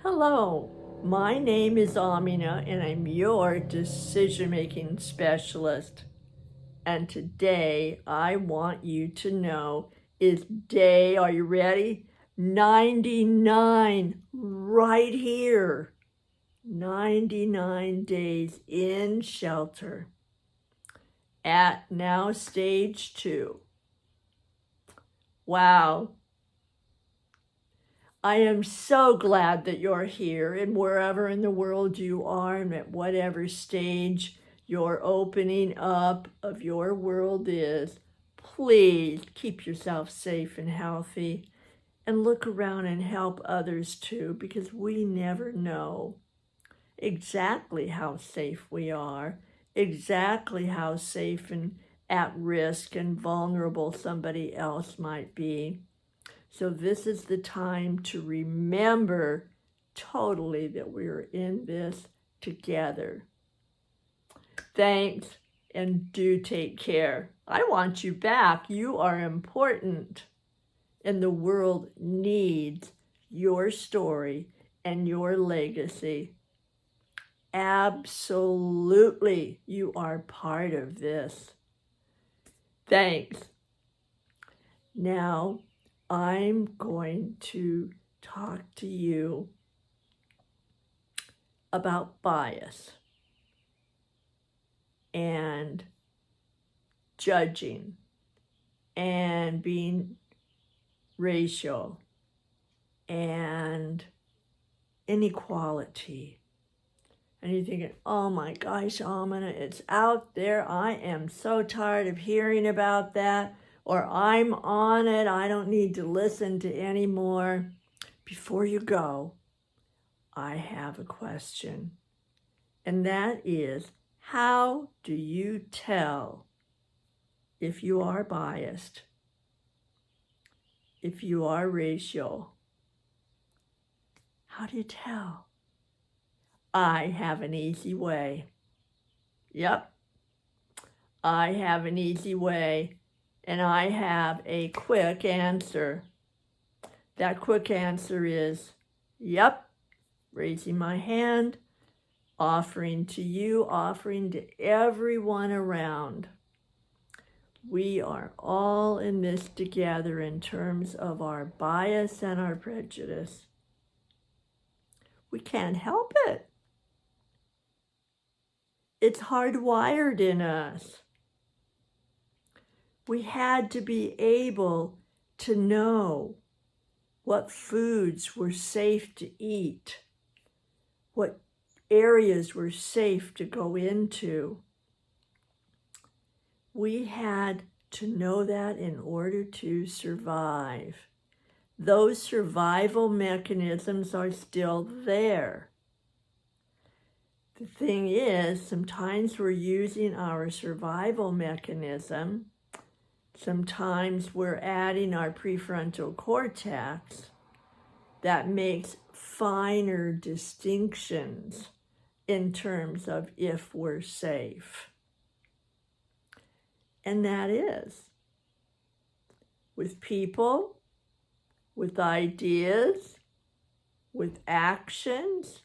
Hello, my name is Amina and I'm your decision-making specialist. And today I want you to know is day, are you ready? 99 right here. 99 days in shelter at now stage 2. Wow. I am so glad that you're here, and wherever in the world you are and at whatever stage your opening up of your world is, please keep yourself safe and healthy and look around and help others too, because we never know exactly how safe we are, exactly how safe and at risk and vulnerable somebody else might be. So this is the time to remember totally that we're in this together. Thanks, and do take care. I want you back. You are important, and the world needs your story and your legacy. Absolutely, you are part of this. Thanks. Now, I'm going to talk to you about bias and judging and being racial and inequality. And you're thinking, oh my gosh, Amina, it's out there. I am so tired of hearing about that. Or I'm on it. I don't need to listen to anymore. Before you go, I have a question. And that is, how do you tell if you are biased, if you are racial? How do you tell? I have an easy way. Yep, I have an easy way, and I have a quick answer. That quick answer is, yep, raising my hand, offering to you, offering to everyone around. We are all in this together in terms of our bias and our prejudice. We can't help it. It's hardwired in us. We had to be able to know what foods were safe to eat, what areas were safe to go into. We had to know that in order to survive. Those survival mechanisms are still there. The thing is, sometimes we're using our survival mechanism. Sometimes we're adding our prefrontal cortex that makes finer distinctions in terms of if we're safe. And that is with people, with ideas, with actions,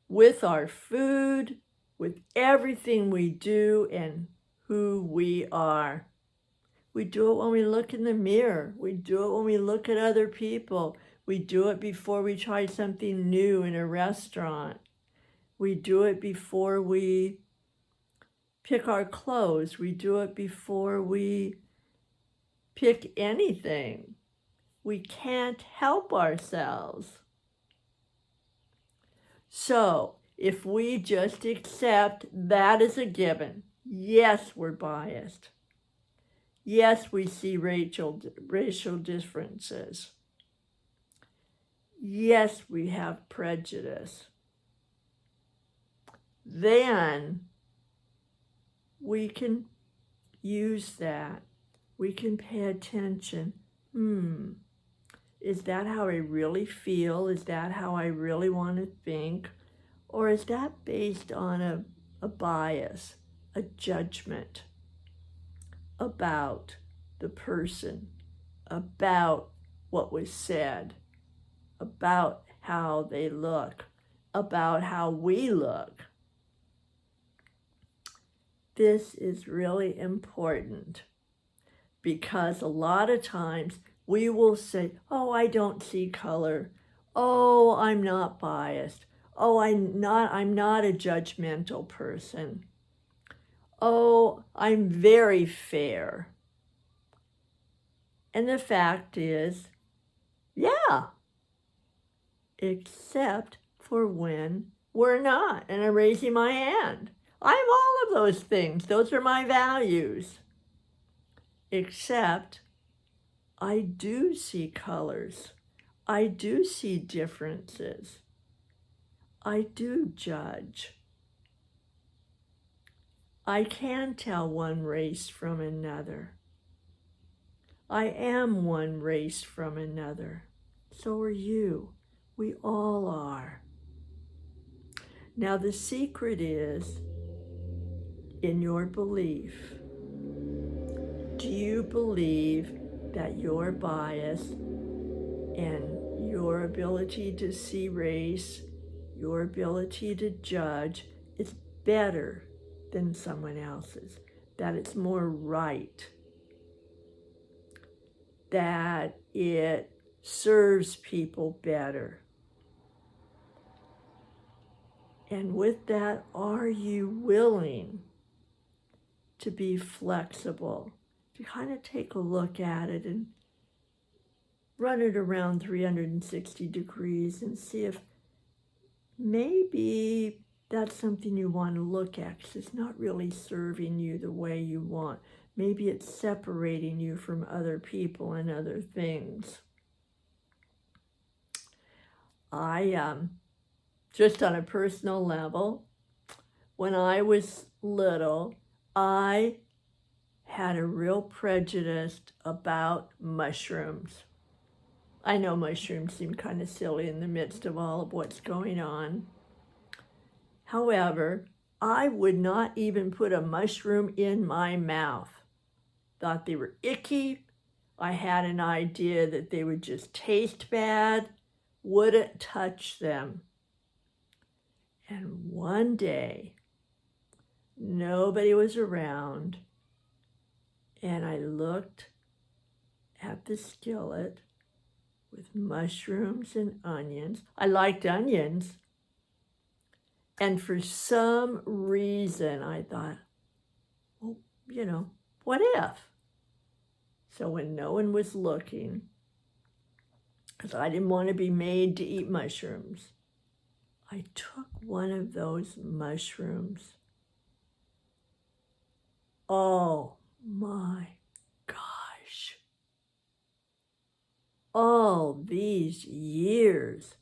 with our food, with everything we do and who we are. We do it when we look in the mirror. We do it when we look at other people. We do it before we try something new in a restaurant. We do it before we pick our clothes. We do it before we pick anything. We can't help ourselves. So if we just accept that as a given, yes, we're biased. Yes, we see racial differences. Yes, we have prejudice. Then we can use that. We can pay attention. Is that how I really feel? Is that how I really want to think? Or is that based on a bias, a judgment about the person, about what was said, about how they look, about how we look. This is really important because a lot of times we will say, oh, I don't see color. Oh, I'm not biased. Oh, I'm not a judgmental person. Oh, I'm very fair. And the fact is, yeah, except for when we're not. And I'm raising my hand. I'm all of those things. Those are my values. Except I do see colors. I do see differences. I do judge. I can tell one race from another. I am one race from another. So are you. We all are. Now the secret is in your belief. Do you believe that your bias and your ability to see race, your ability to judge is better than someone else's? That it's more right? That it serves people better? And with that, are you willing to be flexible, to kind of take a look at it and run it around 360 degrees and see if maybe that's something you want to look at because it's not really serving you the way you want. Maybe it's separating you from other people and other things. Just on a personal level, when I was little, I had a real prejudice about mushrooms. I know mushrooms seem kind of silly in the midst of all of what's going on. However, I would not even put a mushroom in my mouth. Thought they were icky. I had an idea that they would just taste bad, wouldn't touch them. And one day, nobody was around, and I looked at the skillet with mushrooms and onions. I liked onions. And for some reason, I thought, well, what if? So when no one was looking, because I didn't want to be made to eat mushrooms, I took one of those mushrooms. Oh my gosh. All these years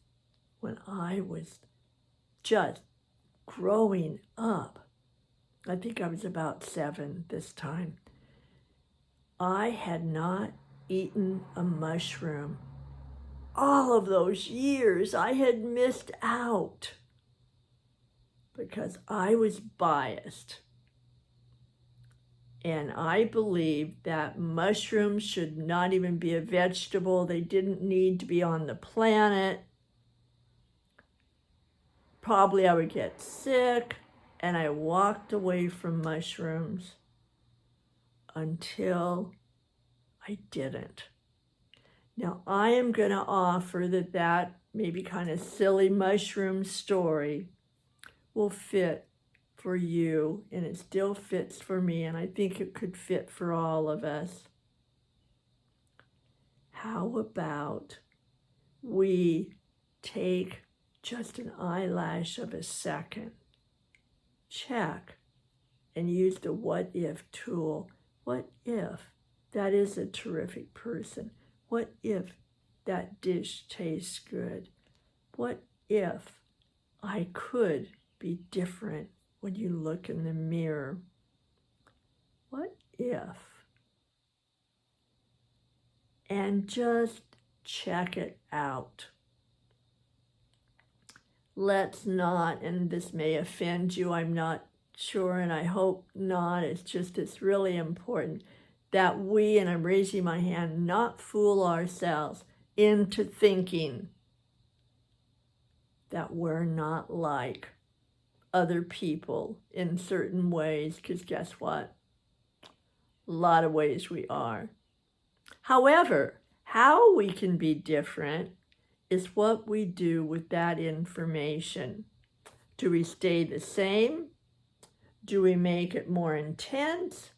when I was just growing up, I think I was about 7 this time, I had not eaten a mushroom. All of those years I had missed out because I was biased. And I believed that mushrooms should not even be a vegetable. They didn't need to be on the planet. Probably I would get sick, and I walked away from mushrooms until I didn't. Now, I am going to offer that maybe kind of silly mushroom story will fit for you, and it still fits for me, and I think it could fit for all of us. How about we take just an eyelash of a second, check, and use the what if tool. What if that is a terrific person? What if that dish tastes good? What if I could be different when you look in the mirror? What if? And just check it out. Let's not, and this may offend you, I'm not sure, and I hope not, it's really important that we, and I'm raising my hand, not fool ourselves into thinking that we're not like other people in certain ways, because guess what? A lot of ways we are. However, how we can be different is what we do with that information. Do we stay the same? Do we make it more intense?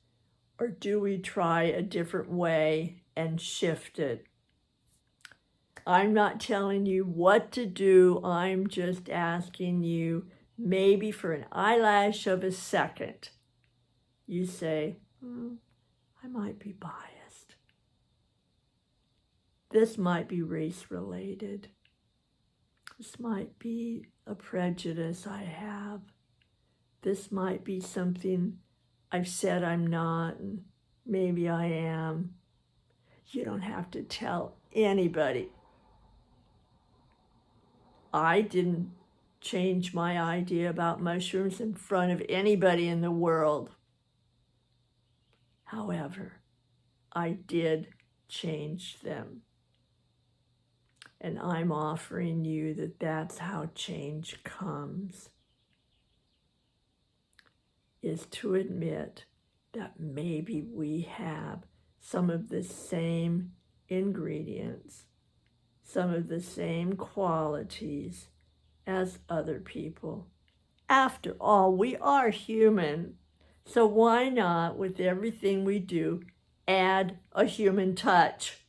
Or do we try a different way and shift it? I'm not telling you what to do. I'm just asking you, maybe for an eyelash of a second, you say, I might be biased. This might be race-related. This might be a prejudice I have. This might be something I've said I'm not, and maybe I am. You don't have to tell anybody. I didn't change my idea about mushrooms in front of anybody in the world. However, I did change them. And I'm offering you that that's how change comes, is to admit that maybe we have some of the same ingredients, some of the same qualities as other people. After all, we are human, so why not, with everything we do, add a human touch?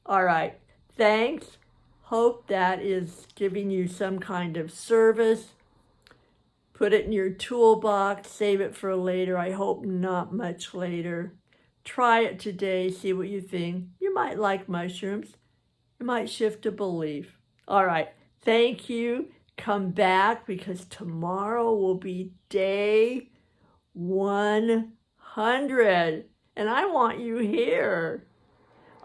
All right, thanks. Hope that is giving you some kind of service. Put it in your toolbox, save it for later. I hope not much later. Try it today, see what you think. You might like mushrooms. You might shift a belief. All right, thank you. Come back, because tomorrow will be day 100, and I want you here.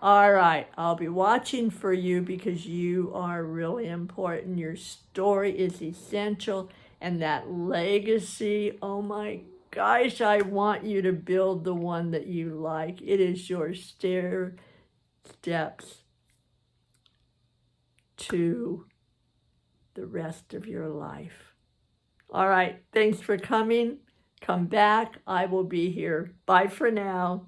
All right, I'll be watching for you because you are really important. Your story is essential, and that legacy, oh my gosh, I want you to build the one that you like. It is your steps to the rest of your life. All right, thanks for coming. Come back. I will be here. Bye for now.